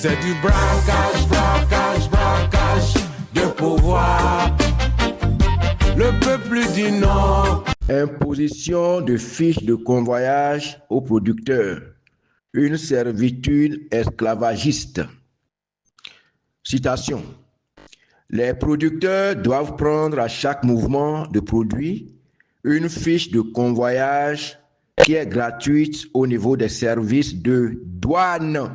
C'est du braquage, braquage, braquage de pouvoir. Le peuple dit non. Imposition de fiches de convoyage aux producteurs. Une servitude esclavagiste. Citation. Les producteurs doivent prendre à chaque mouvement de produit une fiche de convoyage qui est gratuite au niveau des services de douane.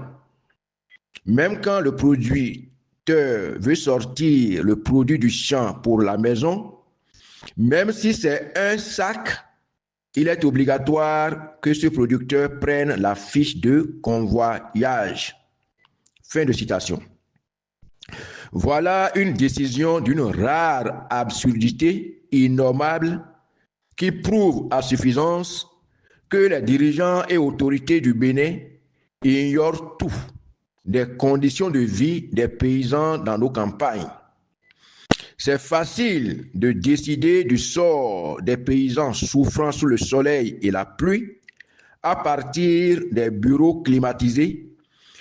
Même quand le producteur veut sortir le produit du champ pour la maison, même si c'est un sac, il est obligatoire que ce producteur prenne la fiche de convoyage. Fin de citation. Voilà une décision d'une rare absurdité innommable qui prouve à suffisance que les dirigeants et autorités du Bénin ignorent tout des conditions de vie des paysans dans nos campagnes. C'est facile de décider du sort des paysans souffrant sous le soleil et la pluie à partir des bureaux climatisés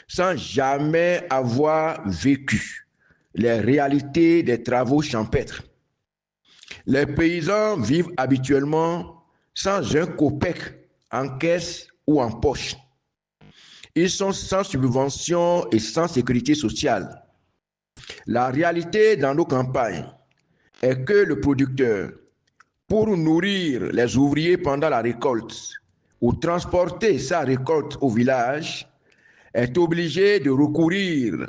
sans jamais avoir vécu les réalités des travaux champêtres. Les paysans vivent habituellement sans un copec en caisse ou en poche. Ils sont sans subvention et sans sécurité sociale. La réalité dans nos campagnes est que le producteur, pour nourrir les ouvriers pendant la récolte ou transporter sa récolte au village, est obligé de recourir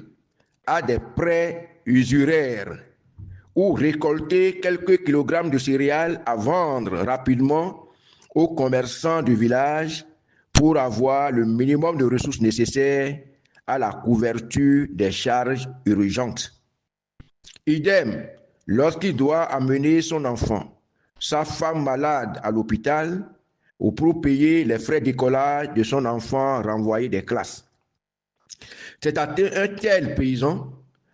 à des prêts usuraires ou récolter quelques kilogrammes de céréales à vendre rapidement aux commerçants du village pour avoir le minimum de ressources nécessaires à la couverture des charges urgentes. Idem, lorsqu'il doit amener son enfant, sa femme malade à l'hôpital ou pour payer les frais d'écolage de son enfant renvoyé des classes. C'est à un tel paysan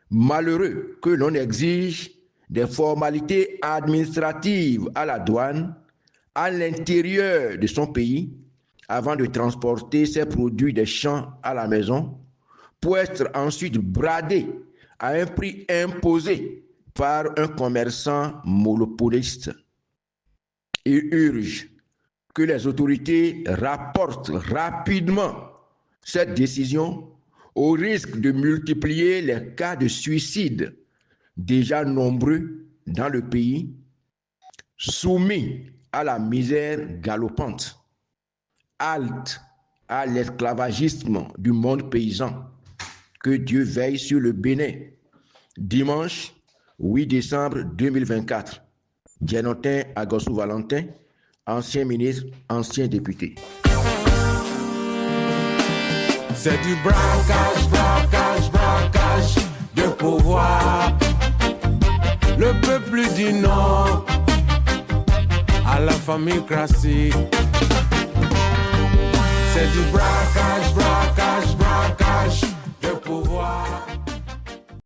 malheureux que l'on exige des formalités administratives à la douane à l'intérieur de son pays avant de transporter ses produits des champs à la maison pour être ensuite bradé à un prix imposé par un commerçant monopoliste. Il urge que les autorités rapportent rapidement cette décision au risque de multiplier les cas de suicide déjà nombreux dans le pays, soumis à la misère galopante. Halte à l'esclavagisme du monde paysan. Que Dieu veille sur le Bénin. Dimanche 8 décembre 2024. Dianotin Agossou Valentin, ancien ministre, ancien député. C'est du braquage, braquage, braquage de pouvoir. Le peuple dit non à la famille classique. C'est du braquage, braquage, braquage de pouvoir.